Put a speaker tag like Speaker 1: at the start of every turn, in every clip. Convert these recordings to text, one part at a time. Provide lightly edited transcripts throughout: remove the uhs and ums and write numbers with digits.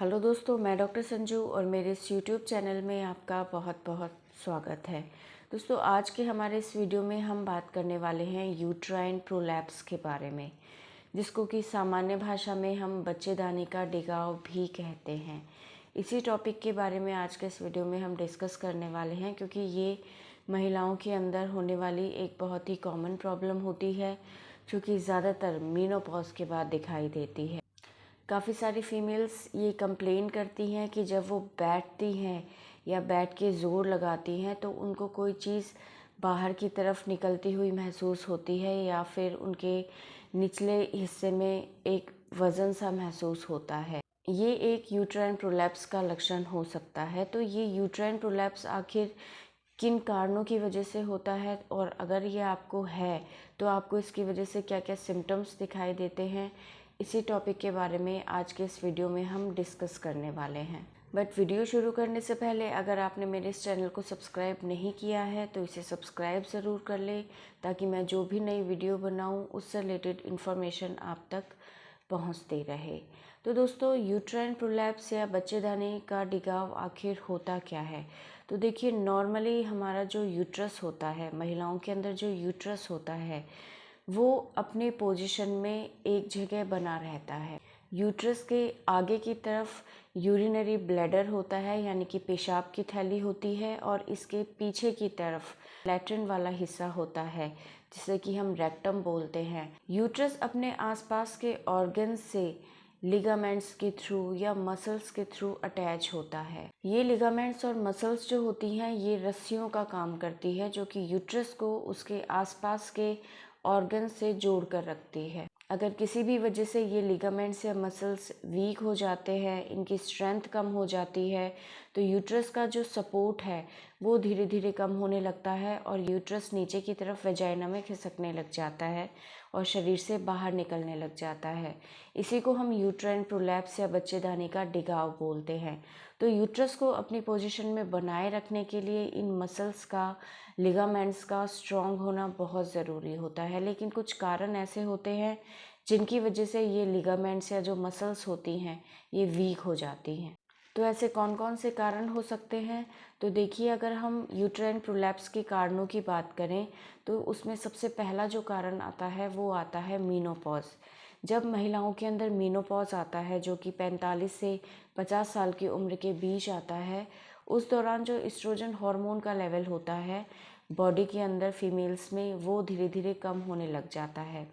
Speaker 1: Hello दोस्तों, मैं doctor Sanju और मेरे इस यूट्यूब चैनल में आपका बहुत बहुत स्वागत है। दोस्तों, आज के हमारे इस वीडियो में हम बात करने वाले हैं यूट्राइन प्रोलैप्स के बारे में, जिसको कि सामान्य भाषा में हम बच्चेदानी का डिगाव भी कहते हैं। इसी टॉपिक के बारे में आज के इस वीडियो में हम डिस्कस करने वाले हैं, क्योंकि ये महिलाओं के अंदर होने वाली एक बहुत ही कॉमन प्रॉब्लम होती है, जो कि ज़्यादातर मीनोपॉज के बाद दिखाई देती है। काफ़ी सारी फीमेल्स ये कंप्लेन करती हैं कि जब वो बैठती हैं या बैठ के ज़ोर लगाती हैं तो उनको कोई चीज़ बाहर की तरफ निकलती हुई महसूस होती है, या फिर उनके निचले हिस्से में एक वज़न सा महसूस होता है। ये एक यूट्राइन प्रोलैप्स का लक्षण हो सकता है। तो ये यूट्राइन प्रोलैप्स आखिर किन कारणों की वजह से होता है, और अगर ये आपको है तो आपको इसकी वजह से क्या क्या सिम्टम्स दिखाई देते हैं, इसी टॉपिक के बारे में आज के इस वीडियो में हम डिस्कस करने वाले हैं। बट वीडियो शुरू करने से पहले अगर आपने मेरे इस चैनल को सब्सक्राइब नहीं किया है तो इसे सब्सक्राइब ज़रूर कर लें, ताकि मैं जो भी नई वीडियो बनाऊं उससे रिलेटेड इन्फॉर्मेशन आप तक पहुंचती रहे। तो दोस्तों, यूट्राइन प्रोलैप्स या बच्चेदानी का डिगाव आखिर होता क्या है? तो देखिए, नॉर्मली हमारा जो यूट्रस होता है, महिलाओं के अंदर जो यूट्रस होता है, वो अपने पोजीशन में एक जगह बना रहता है। यूट्रस के आगे की तरफ यूरिनरी ब्लैडर होता है, यानी कि पेशाब की थैली होती है, और इसके पीछे की तरफ लैट्रिन वाला हिस्सा होता है, जिसे कि हम रेक्टम बोलते हैं। यूट्रस अपने आसपास के ऑर्गन्स से लिगामेंट्स के थ्रू या मसल्स के थ्रू अटैच होता है। ये लिगामेंट्स और मसल्स जो होती हैं, ये रस्सियों का काम करती है, जो कि यूट्रस को उसके आसपास के ऑर्गन से जोड़ कर रखती है। अगर किसी भी वजह से ये लिगामेंट्स या मसल्स वीक हो जाते हैं, इनकी स्ट्रेंथ कम हो जाती है, तो यूट्रस का जो सपोर्ट है वो धीरे धीरे कम होने लगता है, और यूट्रस नीचे की तरफ वेजाइना में खिसकने लग जाता है और शरीर से बाहर निकलने लग जाता है। इसी को हम यूट्राइन प्रोलैप्स या बच्चेदानी का डिगाव बोलते हैं। तो यूट्रस को अपनी पोजीशन में बनाए रखने के लिए इन मसल्स का, लिगामेंट्स का स्ट्रॉन्ग होना बहुत ज़रूरी होता है। लेकिन कुछ कारण ऐसे होते हैं जिनकी वजह से ये लिगामेंट्स या जो मसल्स होती हैं ये वीक हो जाती हैं। तो ऐसे कौन कौन से कारण हो सकते हैं? तो देखिए, अगर हम यूट्राइन प्रोलैप्स के कारणों की बात करें तो उसमें सबसे पहला जो कारण आता है वो आता है मीनोपॉज। जब महिलाओं के अंदर मीनोपॉज आता है, जो कि 45 से 50 साल की उम्र के बीच आता है, उस दौरान जो एस्ट्रोजन हार्मोन का लेवल होता है बॉडी के अंदर फीमेल्स में, वो धीरे धीरे कम होने लग जाता है।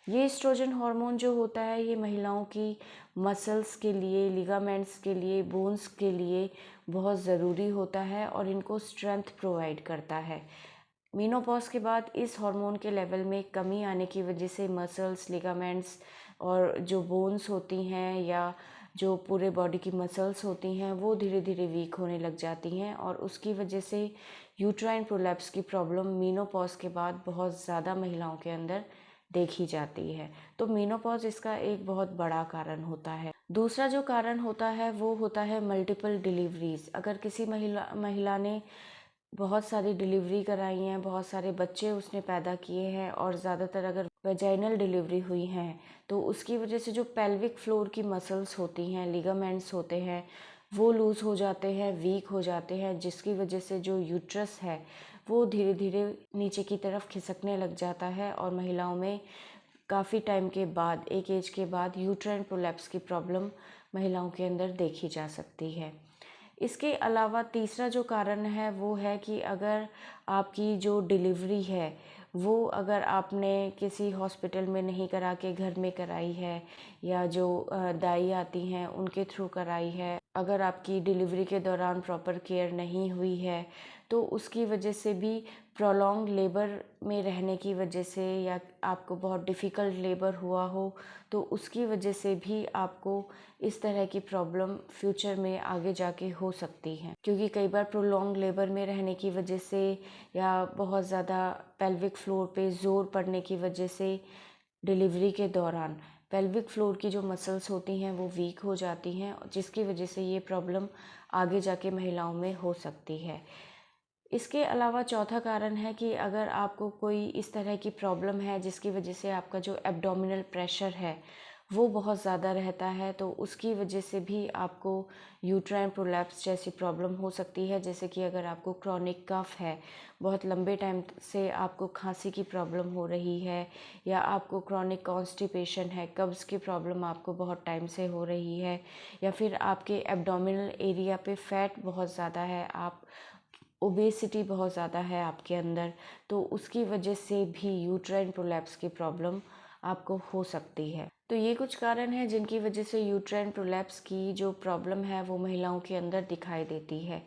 Speaker 1: ये एस्ट्रोजन हार्मोन जो होता है, ये महिलाओं की मसल्स के लिए, लिगामेंट्स के लिए, बोन्स के लिए बहुत ज़रूरी होता है, और इनको स्ट्रेंथ प्रोवाइड करता है। मीनोपॉज के बाद इस हार्मोन के लेवल में कमी आने की वजह से मसल्स, लिगामेंट्स और जो बोन्स होती हैं या जो पूरे बॉडी की मसल्स होती हैं, वो धीरे धीरे वीक होने लग जाती हैं, और उसकी वजह से यूट्राइन प्रोलैप्स की प्रॉब्लम मीनोपॉज के बाद बहुत ज़्यादा महिलाओं के अंदर देखी जाती है। तो मीनोपॉज इसका एक बहुत बड़ा कारण होता है। दूसरा जो कारण होता है वो होता है मल्टीपल डिलीवरीज। अगर किसी महिला ने बहुत सारी डिलीवरी कराई हैं, बहुत सारे बच्चे उसने पैदा किए हैं, और ज़्यादातर अगर वेजाइनल डिलीवरी हुई हैं, तो उसकी वजह से जो पेल्विक फ्लोर की मसल्स होती हैं, लिगामेंट्स होते हैं, वो लूज़ हो जाते हैं, वीक हो जाते हैं, जिसकी वजह से जो यूट्रस है वो धीरे धीरे नीचे की तरफ खिसकने लग जाता है, और महिलाओं में काफ़ी टाइम के बाद, एक एज के बाद, यूट्राइन प्रोलैप्स की प्रॉब्लम महिलाओं के अंदर देखी जा सकती है। इसके अलावा तीसरा जो कारण है वो है कि अगर आपकी जो डिलीवरी है वो अगर आपने किसी हॉस्पिटल में नहीं करा के घर में कराई है, या जो दाई आती हैं उनके थ्रू कराई है, अगर आपकी डिलीवरी के दौरान प्रॉपर केयर नहीं हुई है, तो उसकी वजह से भी प्रोलॉन्ग लेबर में रहने की वजह से, या आपको बहुत डिफ़िकल्ट लेबर हुआ हो तो उसकी वजह से भी आपको इस तरह की प्रॉब्लम फ्यूचर में आगे जाके हो सकती है। क्योंकि कई बार प्रोलॉन्ग लेबर में रहने की वजह से, या बहुत ज़्यादा पेल्विक फ्लोर पे ज़ोर पड़ने की वजह से डिलीवरी के दौरान पेल्विक फ्लोर की जो मसल्स होती हैं वो वीक हो जाती हैं, जिसकी वजह से ये प्रॉब्लम आगे जाके महिलाओं में हो सकती है। इसके अलावा चौथा कारण है कि अगर आपको कोई इस तरह की प्रॉब्लम है जिसकी वजह से आपका जो एब्डोमिनल प्रेशर है वो बहुत ज़्यादा रहता है, तो उसकी वजह से भी आपको यूट्राइन प्रोलैप्स जैसी प्रॉब्लम हो सकती है। जैसे कि अगर आपको क्रॉनिक कफ है, बहुत लंबे टाइम से आपको खांसी की प्रॉब्लम हो रही है, या आपको क्रॉनिक कॉन्स्टिपेशन है, कब्ज़ की प्रॉब्लम आपको बहुत टाइम से हो रही है, या फिर आपके एब्डोमिनल एरिया पे फैट बहुत ज़्यादा है, आप ओबेसिटी बहुत ज़्यादा है आपके अंदर, तो उसकी वजह से भी यूट्राइन प्रोलैप्स की प्रॉब्लम आपको हो सकती है। तो ये कुछ कारण हैं जिनकी वजह से यूट्राइन प्रोलैप्स की जो प्रॉब्लम है वो महिलाओं के अंदर दिखाई देती है।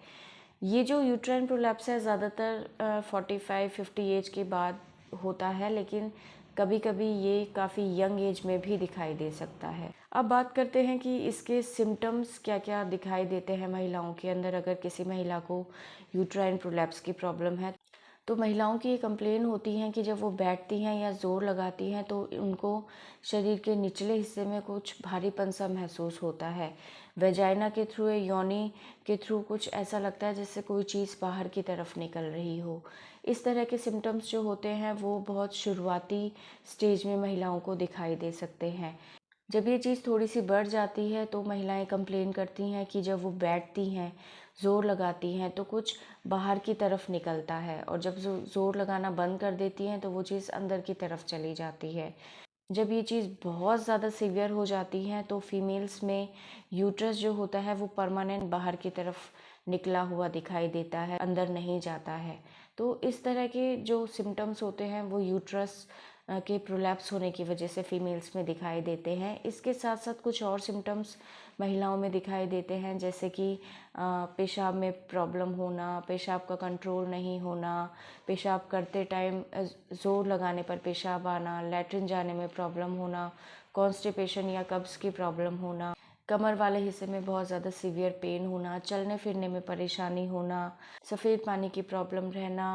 Speaker 1: ये जो यूट्राइन प्रोलैप्स है ज़्यादातर 45-50 एज के बाद होता है, लेकिन कभी कभी ये काफ़ी यंग एज में भी दिखाई दे सकता है। अब बात करते हैं कि इसके सिम्टम्स क्या क्या दिखाई देते हैं महिलाओं के अंदर। अगर किसी महिला को यूट्राइन प्रोलैप्स की प्रॉब्लम है, तो महिलाओं की ये कंप्लेन होती हैं कि जब वो बैठती हैं या ज़ोर लगाती हैं तो उनको शरीर के निचले हिस्से में कुछ भारीपन सा महसूस होता है। वेजाइना के थ्रू या योनि के थ्रू कुछ ऐसा लगता है जैसे कोई चीज़ बाहर की तरफ निकल रही हो। इस तरह के सिम्टम्स जो होते हैं वो बहुत शुरुआती स्टेज में महिलाओं को दिखाई दे सकते हैं। जब ये चीज़ थोड़ी सी बढ़ जाती है तो महिलाएं कंप्लेन करती हैं कि जब वो बैठती हैं, ज़ोर लगाती हैं, तो कुछ बाहर की तरफ निकलता है, और जब ज़ोर लगाना बंद कर देती हैं तो वो चीज़ अंदर की तरफ चली जाती है। जब ये चीज़ बहुत ज़्यादा सीवियर हो जाती है तो फीमेल्स में यूट्रस जो होता है वो परमानेंट बाहर की तरफ निकला हुआ दिखाई देता है, अंदर नहीं जाता है। तो इस तरह के जो सिम्टम्स होते हैं वो यूट्रस के प्रोलैप्स होने की वजह से फीमेल्स में दिखाई देते हैं। इसके साथ साथ कुछ और सिम्टम्स महिलाओं में दिखाई देते हैं, जैसे कि पेशाब में प्रॉब्लम होना, पेशाब का कंट्रोल नहीं होना, पेशाब करते टाइम ज़ोर लगाने पर पेशाब आना, लैट्रिन जाने में प्रॉब्लम होना, कॉन्स्टिपेशन या कब्ज़ की प्रॉब्लम होना, कमर वाले हिस्से में बहुत ज़्यादा सीवियर पेन होना, चलने फिरने में परेशानी होना, सफ़ेद पानी की प्रॉब्लम रहना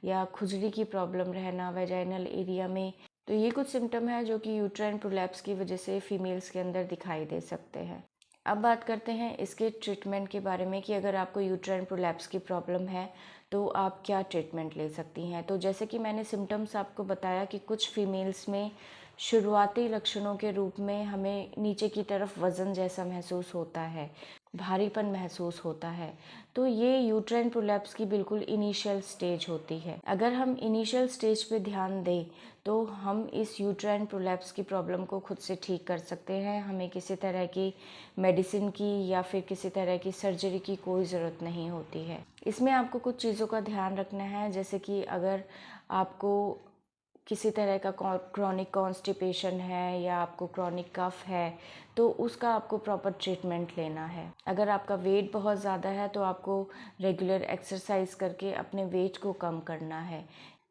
Speaker 1: या खुजली की प्रॉब्लम रहना वेजाइनल एरिया में। तो ये कुछ सिम्टम है जो कि यूट्राइन प्रोलैप्स की वजह से फीमेल्स के अंदर दिखाई दे सकते हैं। अब बात करते हैं इसके ट्रीटमेंट के बारे में कि अगर आपको यूट्राइन प्रोलैप्स की प्रॉब्लम है तो आप क्या ट्रीटमेंट ले सकती हैं। तो जैसे कि मैंने सिम्टम्स आपको बताया कि कुछ फीमेल्स में शुरुआती लक्षणों के रूप में हमें नीचे की तरफ वज़न जैसा महसूस होता है, भारीपन महसूस होता है, तो ये यूट्राइन प्रोलैप्स की बिल्कुल इनिशियल स्टेज होती है। अगर हम इनिशियल स्टेज पे ध्यान दें तो हम इस यूट्राइन प्रोलैप्स की प्रॉब्लम को खुद से ठीक कर सकते हैं। हमें किसी तरह की मेडिसिन की या फिर किसी तरह की सर्जरी की कोई ज़रूरत नहीं होती है। इसमें आपको कुछ चीज़ों का ध्यान रखना है, जैसे कि अगर आपको किसी तरह का क्रॉनिक कॉन्स्टिपेशन है या आपको क्रॉनिक कफ है तो उसका आपको प्रॉपर ट्रीटमेंट लेना है। अगर आपका वेट बहुत ज़्यादा है तो आपको रेगुलर एक्सरसाइज करके अपने वेट को कम करना है।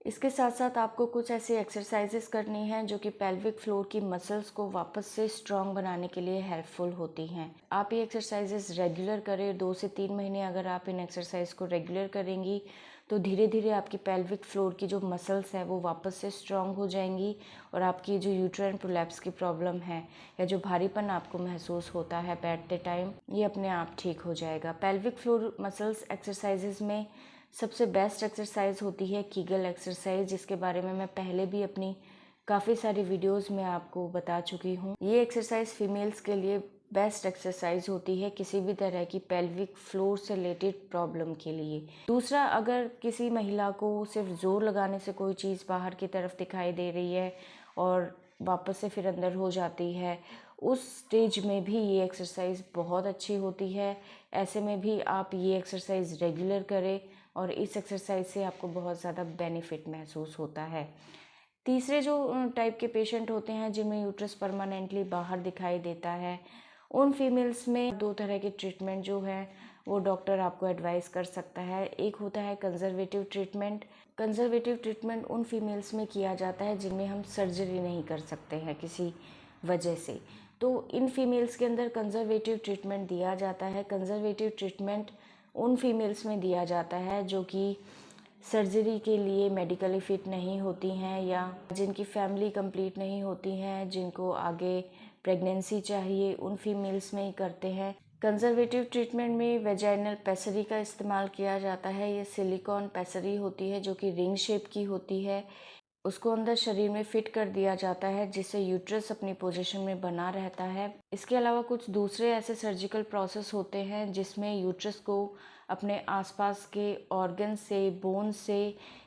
Speaker 1: इसके साथ साथ आपको कुछ ऐसी एक्सरसाइजेस करनी हैं जो कि पेल्विक फ्लोर की मसल्स को वापस से स्ट्रॉन्ग बनाने के लिए हेल्पफुल होती हैं। आप ये एक्सरसाइजेस रेगुलर करें, 2 से 3 महीने अगर आप इन एक्सरसाइज को रेगुलर करेंगी तो धीरे धीरे आपकी पेल्विक फ्लोर की जो मसल्स हैं वो वापस से स्ट्रॉन्ग हो जाएंगी, और आपकी जो यूट्राइन प्रोलैप्स की प्रॉब्लम है या जो भारीपन आपको महसूस होता है बैठते टाइम, ये अपने आप ठीक हो जाएगा। पेल्विक फ्लोर मसल्स एक्सरसाइजेज में सबसे बेस्ट एक्सरसाइज होती है कीगल एक्सरसाइज, जिसके बारे में मैं पहले भी अपनी काफ़ी सारी वीडियोस में आपको बता चुकी हूँ। ये एक्सरसाइज फीमेल्स के लिए बेस्ट एक्सरसाइज होती है किसी भी तरह की पेल्विक फ्लोर से रिलेटेड प्रॉब्लम के लिए। दूसरा, अगर किसी महिला को सिर्फ ज़ोर लगाने से कोई चीज़ बाहर की तरफ दिखाई दे रही है और वापस से फिर अंदर हो जाती है, उस स्टेज में भी ये एक्सरसाइज बहुत अच्छी होती है। ऐसे में भी आप ये एक्सरसाइज रेगुलर करें और इस एक्सरसाइज से आपको बहुत ज़्यादा बेनिफिट महसूस होता है। तीसरे जो टाइप के पेशेंट होते हैं जिनमें यूट्रस परमानेंटली बाहर दिखाई देता है, उन फीमेल्स में 2 तरह के ट्रीटमेंट जो है वो डॉक्टर आपको एडवाइस कर सकता है। एक होता है कंजर्वेटिव ट्रीटमेंट। कंजर्वेटिव ट्रीटमेंट उन फीमेल्स में किया जाता है जिनमें हम सर्जरी नहीं कर सकते हैं किसी वजह से, तो इन फीमेल्स के अंदर कंजर्वेटिव ट्रीटमेंट दिया जाता है। कंजर्वेटिव ट्रीटमेंट उन फीमेल्स में दिया जाता है जो कि सर्जरी के लिए मेडिकली फ़िट नहीं होती हैं या जिनकी फैमिली कंप्लीट नहीं होती हैं, जिनको आगे प्रेगनेंसी चाहिए, उन फीमेल्स में ही करते हैं। कंजर्वेटिव ट्रीटमेंट में वेजाइनल पेसरी का इस्तेमाल किया जाता है। ये सिलिकॉन पेसरी होती है जो कि रिंग शेप की होती है। उसको अंदर शरीर में फिट कर दिया जाता है, जिससे यूट्रस अपनी पोजीशन में बना रहता है। इसके अलावा कुछ दूसरे ऐसे सर्जिकल प्रोसेस होते हैं जिसमें यूट्रस को अपने आसपास के ऑर्गन से, बोन से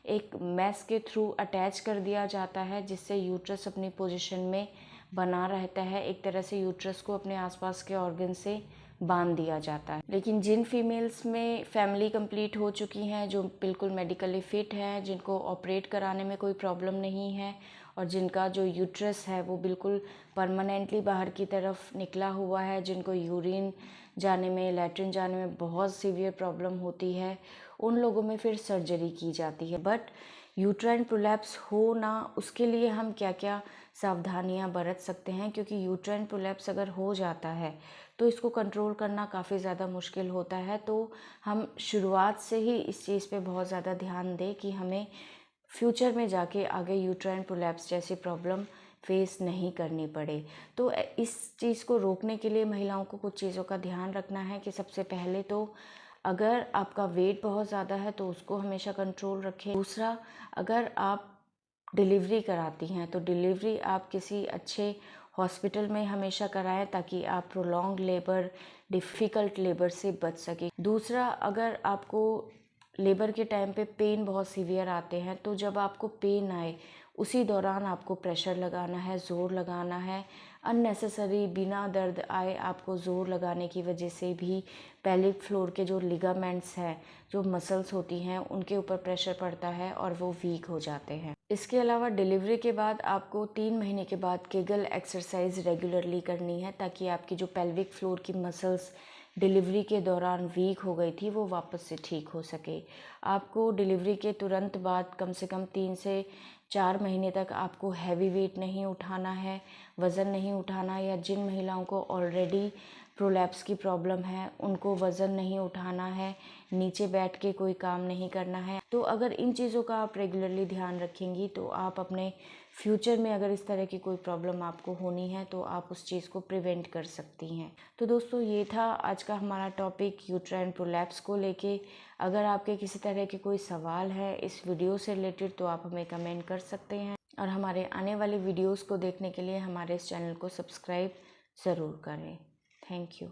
Speaker 1: एक मैश के थ्रू अटैच कर दिया जाता है, जिससे यूट्रस अपनी पोजीशन में बना रहता है। एक तरह से यूट्रस को अपने आसपास के ऑर्गन से बांध दिया जाता है। लेकिन जिन फीमेल्स में फैमिली कंप्लीट हो चुकी हैं, जो बिल्कुल मेडिकली फिट हैं, जिनको ऑपरेट कराने में कोई प्रॉब्लम नहीं है और जिनका जो यूट्रस है वो बिल्कुल परमानेंटली बाहर की तरफ निकला हुआ है, जिनको यूरिन जाने में, लैट्रिन जाने में बहुत सीवियर प्रॉब्लम होती है, उन लोगों में फिर सर्जरी की जाती है। बट यूट्राइन प्रोलैप्स हो ना, उसके लिए हम क्या क्या सावधानियां बरत सकते हैं, क्योंकि यूट्राइन प्रोलैप्स अगर हो जाता है तो इसको कंट्रोल करना काफ़ी ज़्यादा मुश्किल होता है। तो हम शुरुआत से ही इस चीज़ पे बहुत ज़्यादा ध्यान दें कि हमें फ्यूचर में जाके आगे यूट्राइन प्रोलैप्स जैसी प्रॉब्लम फेस नहीं करनी पड़े। तो इस चीज़ को रोकने के लिए महिलाओं को कुछ चीज़ों का ध्यान रखना है कि सबसे पहले तो अगर आपका वेट बहुत ज़्यादा है तो उसको हमेशा कंट्रोल रखें। दूसरा, अगर आप डिलीवरी कराती हैं तो डिलीवरी आप किसी अच्छे हॉस्पिटल में हमेशा कराएं, ताकि आप प्रोलॉन्ग लेबर, डिफ़िकल्ट लेबर से बच सकें। दूसरा, अगर आपको लेबर के टाइम पे पेन बहुत सीवियर आते हैं, तो जब आपको पेन आए उसी दौरान आपको प्रेशर लगाना है, ज़ोर लगाना है। अननेसेसरी बिना दर्द आए आपको ज़ोर लगाने की वजह से भी पेल्विक फ्लोर के जो लिगामेंट्स हैं, जो मसल्स होती हैं, उनके ऊपर प्रेशर पड़ता है और वो वीक हो जाते हैं। इसके अलावा डिलीवरी के बाद आपको 3 महीने के बाद केगल एक्सरसाइज रेगुलरली करनी है, ताकि आपकी जो पेल्विक फ्लोर की मसल्स डिलीवरी के दौरान वीक हो गई थी वो वापस से ठीक हो सके। आपको डिलीवरी के तुरंत बाद कम से कम 3 से 4 महीने तक आपको हैवी वेट नहीं उठाना है, वज़न नहीं उठाना, या जिन महिलाओं को ऑलरेडी प्रोलैप्स की प्रॉब्लम है उनको वज़न नहीं उठाना है, नीचे बैठ के कोई काम नहीं करना है। तो अगर इन चीज़ों का आप रेगुलरली ध्यान रखेंगी तो आप अपने फ्यूचर में अगर इस तरह की कोई प्रॉब्लम आपको होनी है तो आप उस चीज़ को प्रिवेंट कर सकती हैं। तो दोस्तों, ये था आज का हमारा टॉपिक यूट्राइन प्रोलैप्स को लेके। अगर आपके किसी तरह के कोई सवाल है इस वीडियो से रिलेटेड तो आप हमें कमेंट कर सकते हैं, और हमारे आने वाले वीडियोस को देखने के लिए हमारे इस चैनल को सब्सक्राइब ज़रूर करें। Thank you.